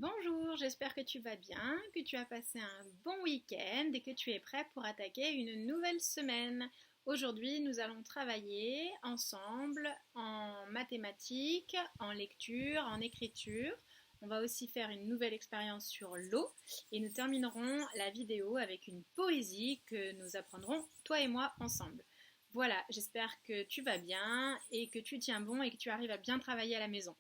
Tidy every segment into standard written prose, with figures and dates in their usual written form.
Bonjour, j'espère que tu vas bien, que tu as passé un bon week-end et que tu es prêt pour attaquer une nouvelle semaine. Aujourd'hui, nous allons travailler ensemble en mathématiques, en lecture, en écriture. On va aussi faire une nouvelle expérience sur l'eau et nous terminerons la vidéo avec une poésie que nous apprendrons toi et moi ensemble. Voilà, j'espère que tu vas bien et que tu tiens bon et que tu arrives à bien travailler à la maison.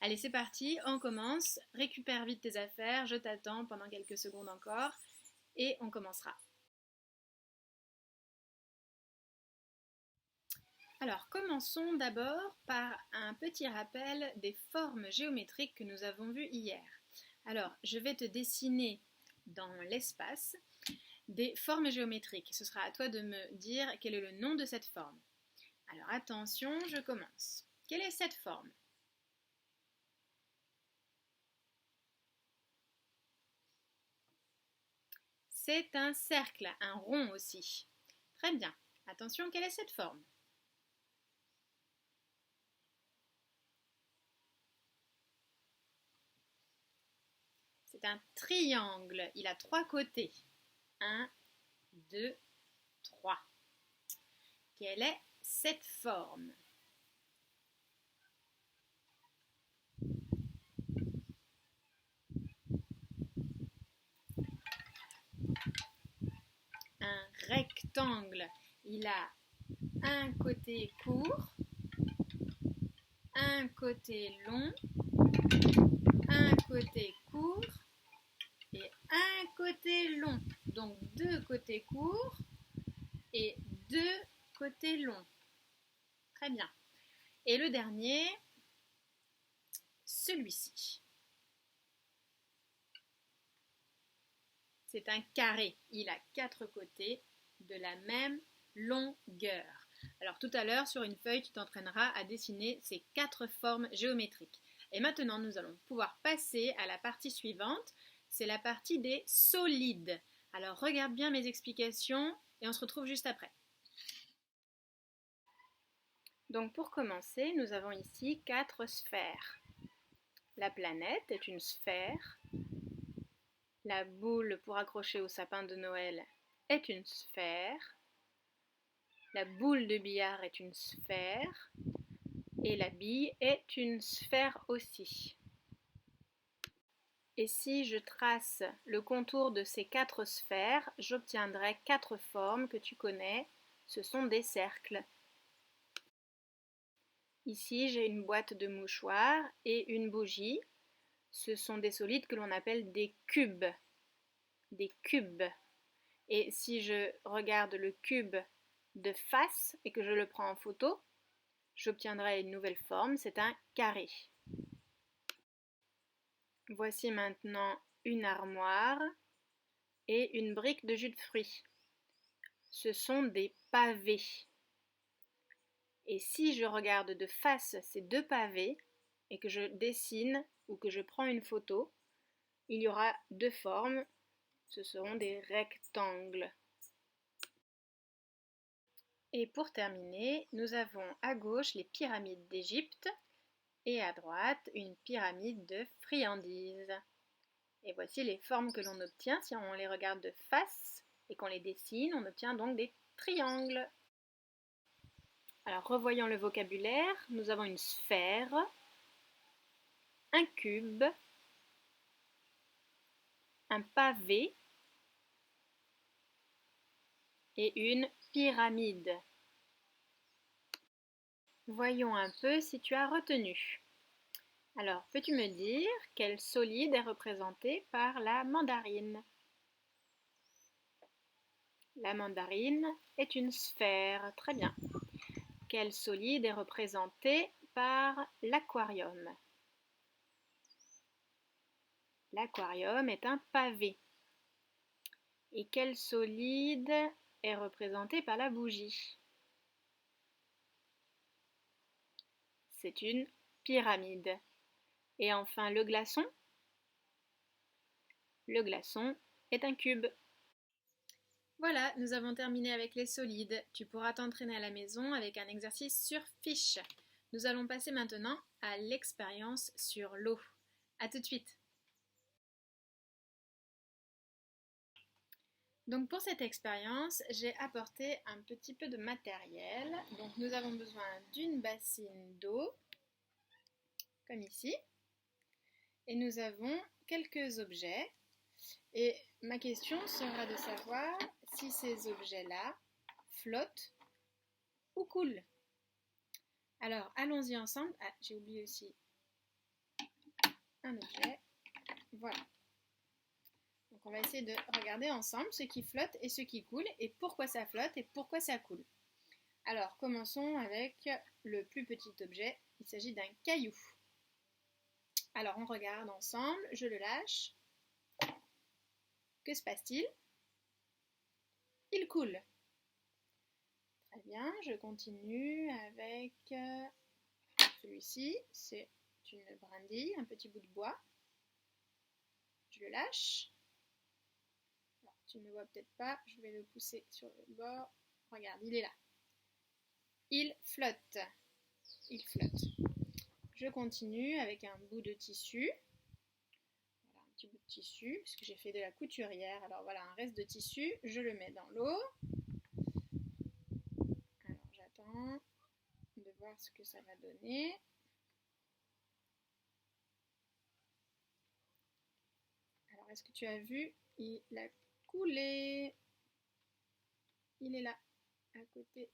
Allez, c'est parti, on commence. Récupère vite tes affaires, je t'attends pendant quelques secondes encore et on commencera. Alors, commençons d'abord par un petit rappel des formes géométriques que nous avons vues hier. Alors, je vais te dessiner dans l'espace des formes géométriques. Ce sera à toi de me dire quel est le nom de cette forme. Alors, attention, je commence. Quelle est cette forme ? C'est un cercle, un rond aussi. Très bien. Attention, quelle est cette forme ? C'est un triangle. Il a 3 côtés. 1, 2, 3. Quelle est cette forme ? Un rectangle. Il a un côté court, un côté long, un côté court et un côté long. Donc 2 côtés courts et 2 côtés longs. Très bien. Et le dernier, celui-ci. C'est un carré. Il a 4 côtés de la même longueur. Alors tout à l'heure, sur une feuille, tu t'entraîneras à dessiner ces 4 formes géométriques. Et maintenant, nous allons pouvoir passer à la partie suivante. C'est la partie des solides. Alors regarde bien mes explications et on se retrouve juste après. Donc pour commencer, nous avons ici 4 sphères. La planète est une sphère. La boule pour accrocher au sapin de Noël est une sphère. La boule de billard est une sphère. Et la bille est une sphère aussi. Et si je trace le contour de ces 4 sphères, j'obtiendrai 4 formes que tu connais. Ce sont des cercles. Ici, j'ai une boîte de mouchoirs et une bougie. Ce sont des solides que l'on appelle des cubes. Des cubes. Et si je regarde le cube de face et que je le prends en photo, j'obtiendrai une nouvelle forme, c'est un carré. Voici maintenant une armoire et une brique de jus de fruits. Ce sont des pavés. Et si je regarde de face ces 2 pavés et que je dessine ou que je prends une photo, il y aura 2 formes. Ce seront des rectangles. Et pour terminer, nous avons à gauche les pyramides d'Égypte et à droite une pyramide de friandises. Et voici les formes que l'on obtient si on les regarde de face et qu'on les dessine, on obtient donc des triangles. Alors revoyons le vocabulaire, nous avons une sphère, un cube, un pavé et une pyramide. Voyons un peu si tu as retenu. Alors, peux-tu me dire quel solide est représenté par la mandarine ? La mandarine est une sphère. Très bien. Quel solide est représenté par l'aquarium ? L'aquarium est un pavé. Et quel solide est représenté par la bougie ? C'est une pyramide. Et enfin, le glaçon ? Le glaçon est un cube. Voilà, nous avons terminé avec les solides. Tu pourras t'entraîner à la maison avec un exercice sur fiche. Nous allons passer maintenant à l'expérience sur l'eau. À tout de suite. Donc pour cette expérience, j'ai apporté un petit peu de matériel. Donc nous avons besoin d'une bassine d'eau, comme ici. Et nous avons quelques objets. Et ma question sera de savoir si ces objets-là flottent ou coulent. Alors allons-y ensemble. Ah, j'ai oublié aussi un objet. Voilà. Donc on va essayer de regarder ensemble ce qui flotte et ce qui coule et pourquoi ça flotte et pourquoi ça coule. Alors commençons avec le plus petit objet. Il s'agit d'un caillou. Alors on regarde ensemble, je le lâche. Que se passe-t-il? Il coule. Très bien, je continue avec celui-ci. C'est une brindille, un petit bout de bois. Je le lâche. Alors, tu ne le vois peut-être pas, je vais le pousser sur le bord. Regarde, il est là. Il flotte. Il flotte. Je continue avec un bout de tissu. Voilà, un petit bout de tissu, puisque j'ai fait de la couturière. Alors voilà, un reste de tissu, je le mets dans l'eau. Alors j'attends de voir ce que ça va donner. Alors est-ce que tu as vu? Il a coulé. Il est là, à côté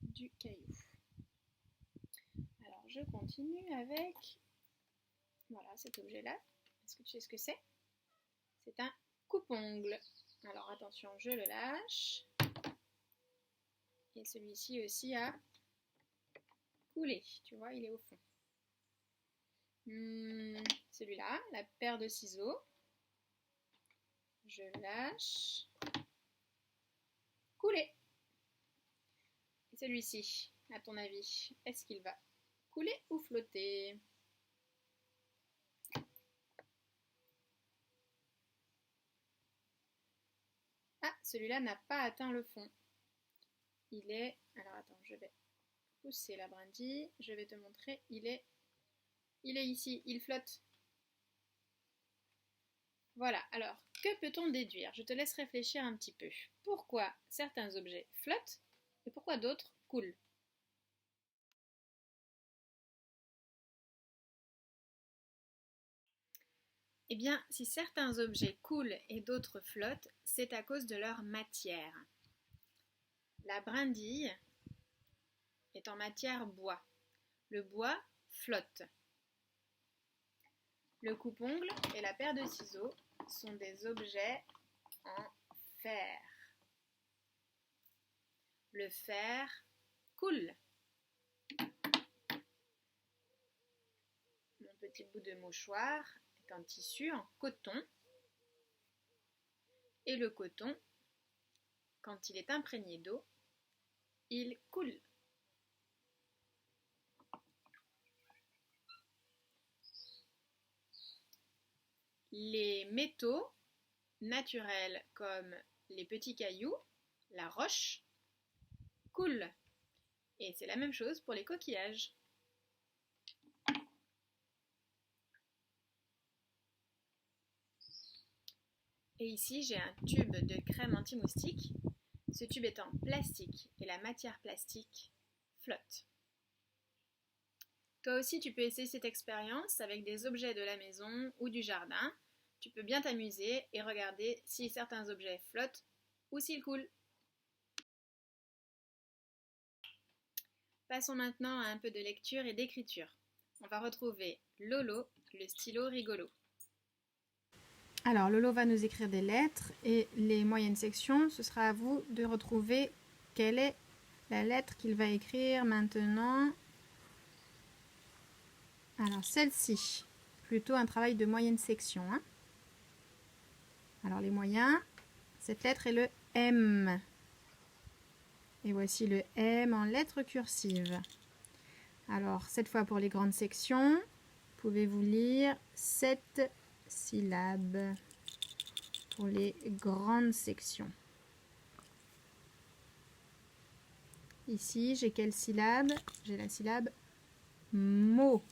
du caillou. Alors je continue avec, voilà, cet objet-là. Est-ce que tu sais ce que c'est? C'est un coupe-ongle. Alors attention, je le lâche. Et celui-ci aussi a coulé. Tu vois, il est au fond. Celui-là, la paire de ciseaux. Je lâche. Couler. Et celui-ci, à ton avis, est-ce qu'il va couler ou flotter? Ah, celui-là n'a pas atteint le fond. Il est... Alors attends, je vais pousser la brindille. Je vais te montrer. Il est ici. Il flotte. Voilà. Alors, que peut-on déduire? Je te laisse réfléchir un petit peu. Pourquoi certains objets flottent et pourquoi d'autres coulent? Eh bien, si certains objets coulent et d'autres flottent, c'est à cause de leur matière. La brindille est en matière bois. Le bois flotte. Le coupe-ongle et la paire de ciseaux sont des objets en fer. Le fer coule. Mon petit bout de mouchoir est un tissu en coton. Et le coton, quand il est imprégné d'eau, il coule. Les métaux naturels comme les petits cailloux, la roche, coulent. Et c'est la même chose pour les coquillages. Et ici, j'ai un tube de crème anti-moustique. Ce tube est en plastique et la matière plastique flotte. Toi aussi, tu peux essayer cette expérience avec des objets de la maison ou du jardin. Tu peux bien t'amuser et regarder si certains objets flottent ou s'ils coulent. Passons maintenant à un peu de lecture et d'écriture. On va retrouver Lolo, le stylo rigolo. Alors, Lolo va nous écrire des lettres et les moyennes sections, ce sera à vous de retrouver quelle est la lettre qu'il va écrire maintenant. Alors, celle-ci, plutôt un travail de moyenne section. Hein. Alors, les moyens, cette lettre est le M. Et voici le M en lettres cursives. Alors, cette fois pour les grandes sections, pouvez-vous lire 7 syllabes pour les grandes sections. Ici, j'ai quelle syllabe? J'ai la syllabe mot.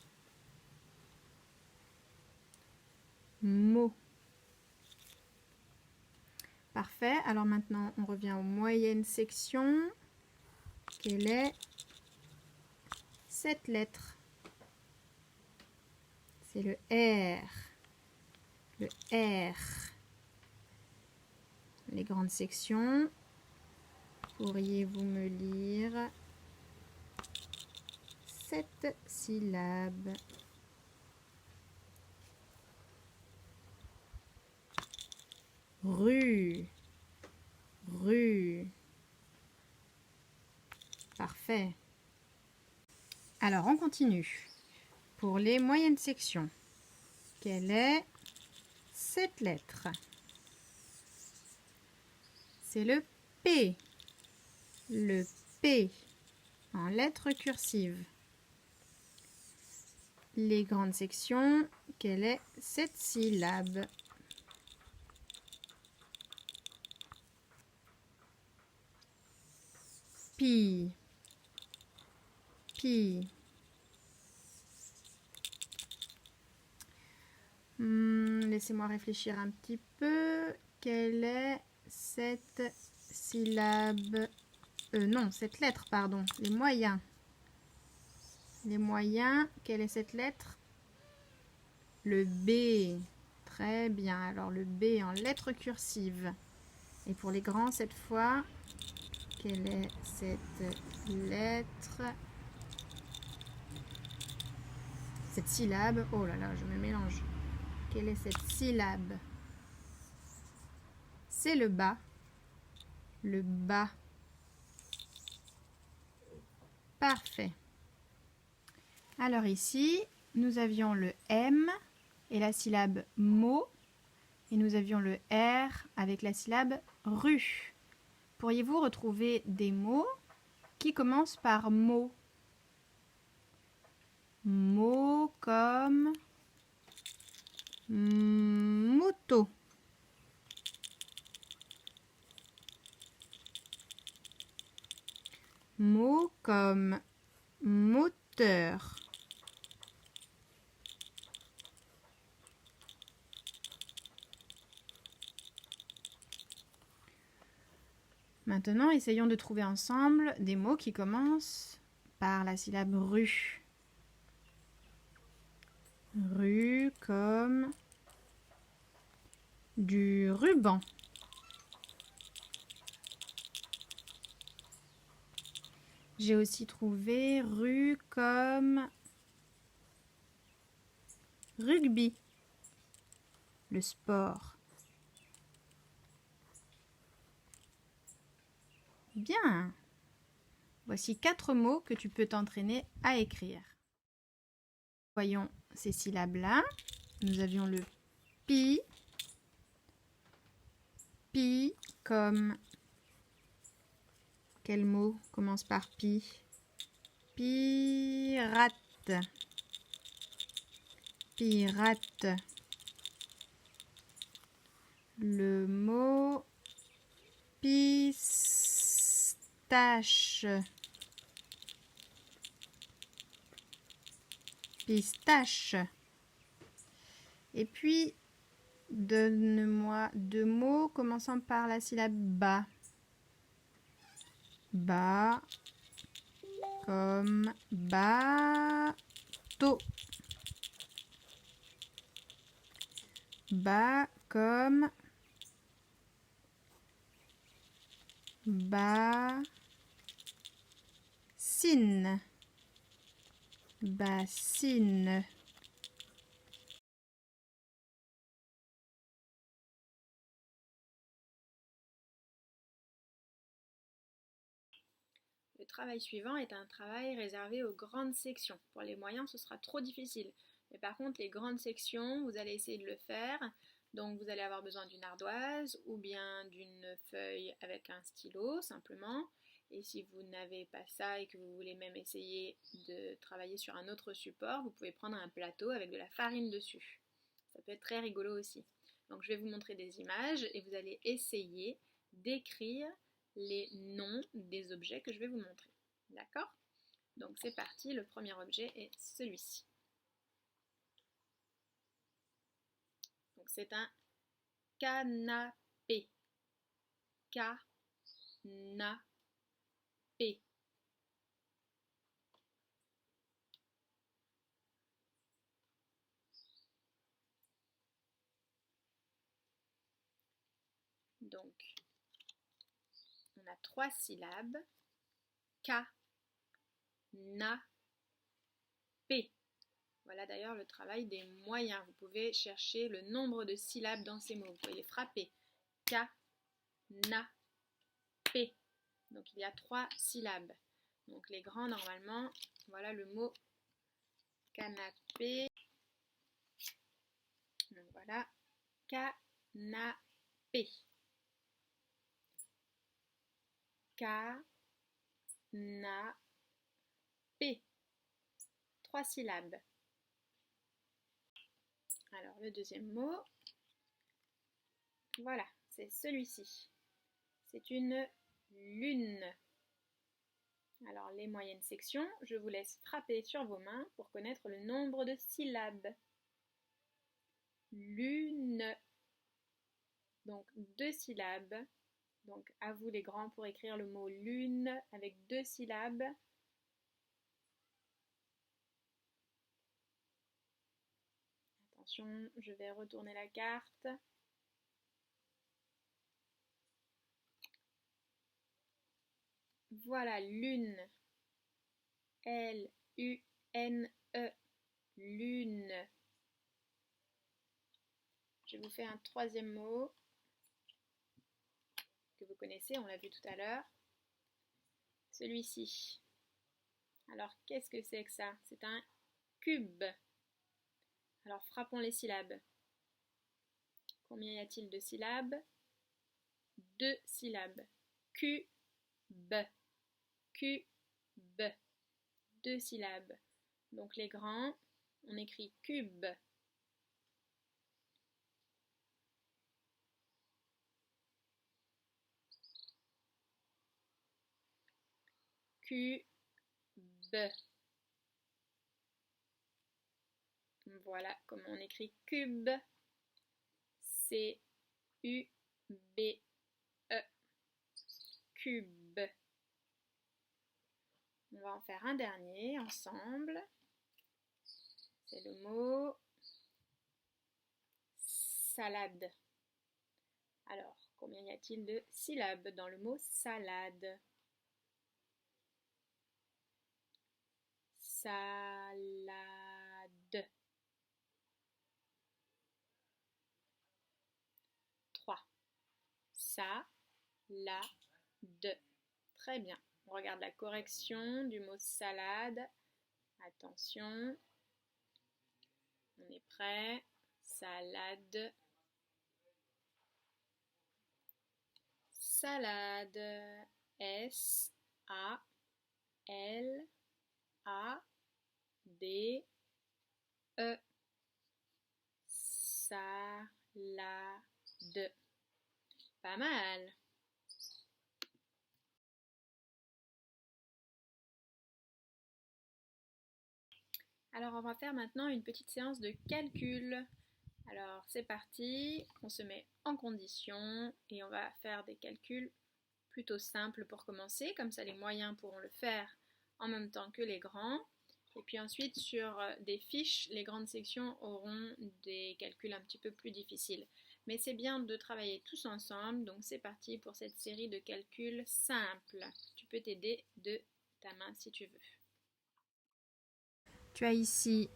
Mot. Parfait. Alors maintenant, on revient aux moyennes sections. Quelle est cette lettre? C'est le R. Le R. Les grandes sections. Pourriez-vous me lire cette syllabe? Rue. Rue. Parfait. Alors, on continue. Pour les moyennes sections, quelle est cette lettre? C'est le P. Le P en lettres cursives. Les grandes sections, quelle est cette syllabe? Pi. Pi. Laissez-moi réfléchir un petit peu. Quelle est cette syllabe? Non, cette lettre, pardon. Les moyens. Les moyens, quelle est cette lettre? Le B. Très bien. Alors le B en lettres cursives. Et pour les grands, cette fois, quelle est cette lettre? Cette syllabe. Oh là là, je me mélange. Quelle est cette syllabe? C'est le bas. Le bas. Parfait. Alors ici, nous avions le M et la syllabe mot. Et nous avions le R avec la syllabe rue. Pourriez-vous retrouver des mots qui commencent par mot? Mots comme moto. Mots comme moteur. Maintenant, essayons de trouver ensemble des mots qui commencent par la syllabe rue. Rue comme du ruban. J'ai aussi trouvé rue comme rugby, le sport. Bien. Voici 4 mots que tu peux t'entraîner à écrire. Voyons ces syllabes-là. Nous avions le pi. Pi comme... Quel mot commence par pi? Pirate. Pirate. Le mot pistache. Pistache. Et puis, donne-moi 2 mots commençant par la syllabe ba. Ba comme bateau. Ba comme bassine. Bassine. Le travail suivant est un travail réservé aux grandes sections. Pour les moyens, ce sera trop difficile. Mais par contre, les grandes sections, vous allez essayer de le faire. Donc vous allez avoir besoin d'une ardoise ou bien d'une feuille avec un stylo simplement. Et si vous n'avez pas ça et que vous voulez même essayer de travailler sur un autre support, vous pouvez prendre un plateau avec de la farine dessus. Ça peut être très rigolo aussi. Donc je vais vous montrer des images et vous allez essayer d'écrire les noms des objets que je vais vous montrer. D'accord? Donc c'est parti, le premier objet est celui-ci. Donc c'est un canapé. canapé. Donc, on a 3 syllabes. Canapé. Voilà d'ailleurs le travail des moyens. Vous pouvez chercher le nombre de syllabes dans ces mots. Vous pouvez les frapper. Canapé. Donc il y a 3 syllabes. Donc les grands normalement, voilà le mot canapé. Donc voilà, canapé. Canapé. 3 syllabes. Alors le deuxième mot, voilà, c'est celui-ci. C'est une lune. Alors les moyennes sections, je vous laisse frapper sur vos mains pour connaître le nombre de syllabes. Lune. Donc 2 syllabes. Donc à vous les grands pour écrire le mot lune avec 2 syllabes. Attention, je vais retourner la carte. Voilà, lune. L-U-N-E. Lune. Je vous fais un troisième mot que vous connaissez, on l'a vu tout à l'heure. Celui-ci. Alors, qu'est-ce que c'est que ça? C'est un cube. Alors, frappons les syllabes. Combien y a-t-il de syllabes? 2 syllabes. Cube. Cube. 2 syllabes. Donc, les grands, on écrit cube. Cube. Voilà comment on écrit cube. C-U-B-E. Cube. On va en faire un dernier ensemble. C'est le mot salade. Alors, combien y a-t-il de syllabes dans le mot salade? Salade. 3. Salade. Très bien. On regarde la correction du mot salade. Attention. On est prêt. Salade. Salade. S-A-L-A-D-E. Salade. Pas mal. Alors on va faire maintenant une petite séance de calcul. Alors c'est parti, on se met en condition et on va faire des calculs plutôt simples pour commencer, comme ça les moyens pourront le faire en même temps que les grands. Et puis ensuite sur des fiches, les grandes sections auront des calculs un petit peu plus difficiles. Mais c'est bien de travailler tous ensemble, donc c'est parti pour cette série de calculs simples. Tu peux t'aider de ta main si tu veux. Tu as ici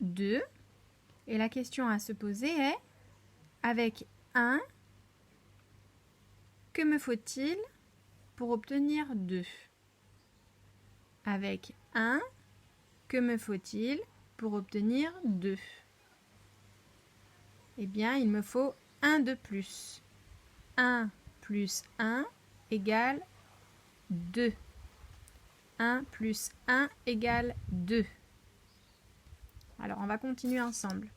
2 et la question à se poser est, avec 1, que me faut-il pour obtenir 2? Avec 1, que me faut-il pour obtenir 2? Eh bien, il me faut 1 de plus. 1 plus 1 égale 2. 1 plus 1 égale 2. Alors, on va continuer ensemble.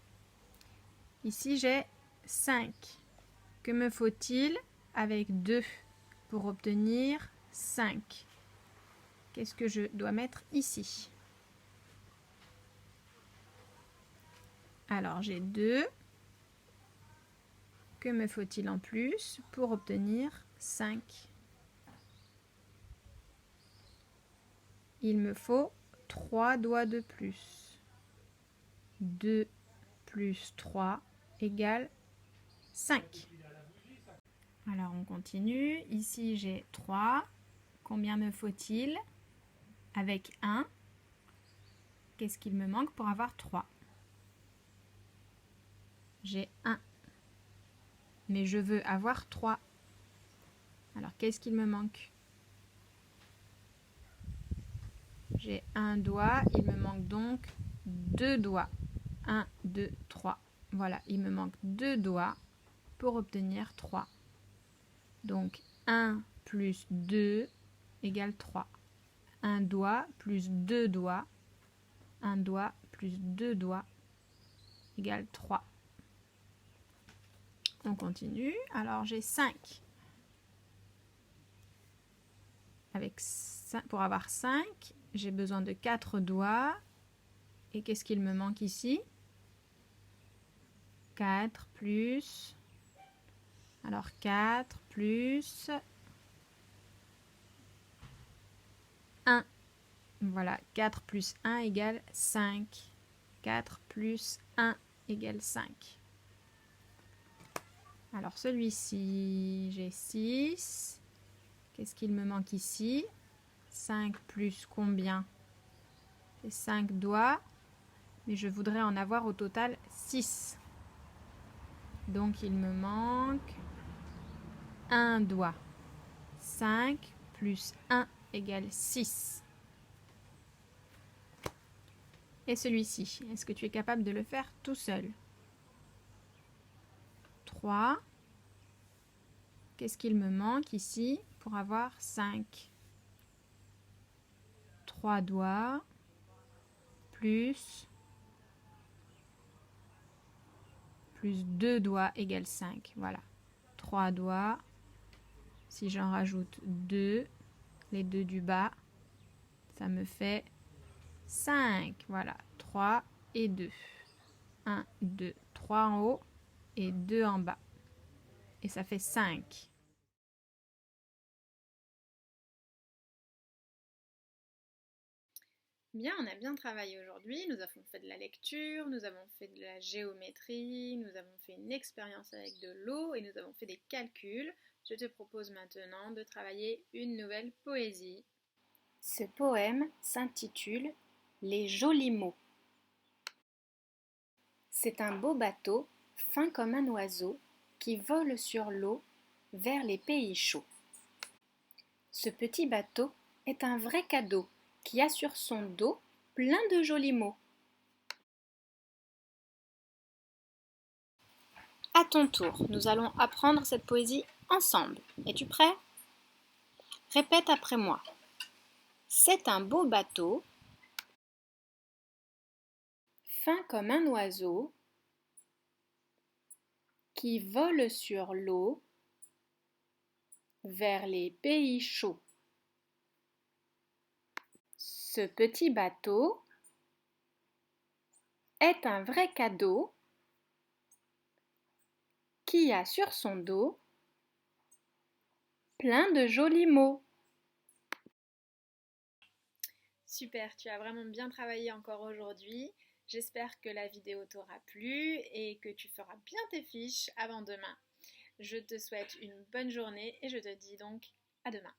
Ici, j'ai 5. Que me faut-il avec 2 pour obtenir 5? Qu'est-ce que je dois mettre ici? Alors, j'ai 2. Que me faut-il en plus pour obtenir 5. Il me faut 3 doigts de plus. 2 plus 3 égale 5. Alors on continue. Ici j'ai 3. Combien me faut-il? Avec 1, qu'est-ce qu'il me manque pour avoir 3? J'ai 1. Mais je veux avoir 3. Alors qu'est-ce qu'il me manque? J'ai un doigt, il me manque donc 2 doigts. 1, 2, 3. Voilà, il me manque 2 doigts pour obtenir 3. Donc 1 plus 2 égale 3. Un doigt plus 2 doigts. Un doigt plus 2 doigts égale 3. On continue. Alors j'ai 5. Pour avoir 5, j'ai besoin de 4 doigts. Et qu'est-ce qu'il me manque ici? 4 plus... Alors 4 plus 1. Voilà, 4 plus 1 égale 5. 4 plus 1 égale 5. Alors celui-ci, j'ai 6. Qu'est-ce qu'il me manque ici? 5 plus combien? C'est 5 doigts, mais je voudrais en avoir au total 6. Donc il me manque un doigt. 5 plus 1 égale 6. Et celui-ci, est-ce que tu es capable de le faire tout seul? 3. Qu'est-ce qu'il me manque ici pour avoir 5? 3 doigts plus 2 doigts égale 5. Voilà. 3 doigts. Si j'en rajoute 2, les deux du bas, ça me fait 5. Voilà. 3 et 2. 1, 2, 3 en haut et 2 en bas. Et ça fait 5. Bien, on a bien travaillé aujourd'hui. Nous avons fait de la lecture, nous avons fait de la géométrie, nous avons fait une expérience avec de l'eau et nous avons fait des calculs. Je te propose maintenant de travailler une nouvelle poésie. Ce poème s'intitule « Les jolis mots ». C'est un beau bateau, fin comme un oiseau, qui vole sur l'eau vers les pays chauds. Ce petit bateau est un vrai cadeau qui a sur son dos plein de jolis mots. À ton tour, nous allons apprendre cette poésie ensemble. Es-tu prêt? Répète après moi. C'est un beau bateau, fin comme un oiseau, qui vole sur l'eau vers les pays chauds. Ce petit bateau est un vrai cadeau qui a sur son dos plein de jolis mots. Super, tu as vraiment bien travaillé encore aujourd'hui. J'espère que la vidéo t'aura plu et que tu feras bien tes fiches avant demain. Je te souhaite une bonne journée et je te dis donc à demain.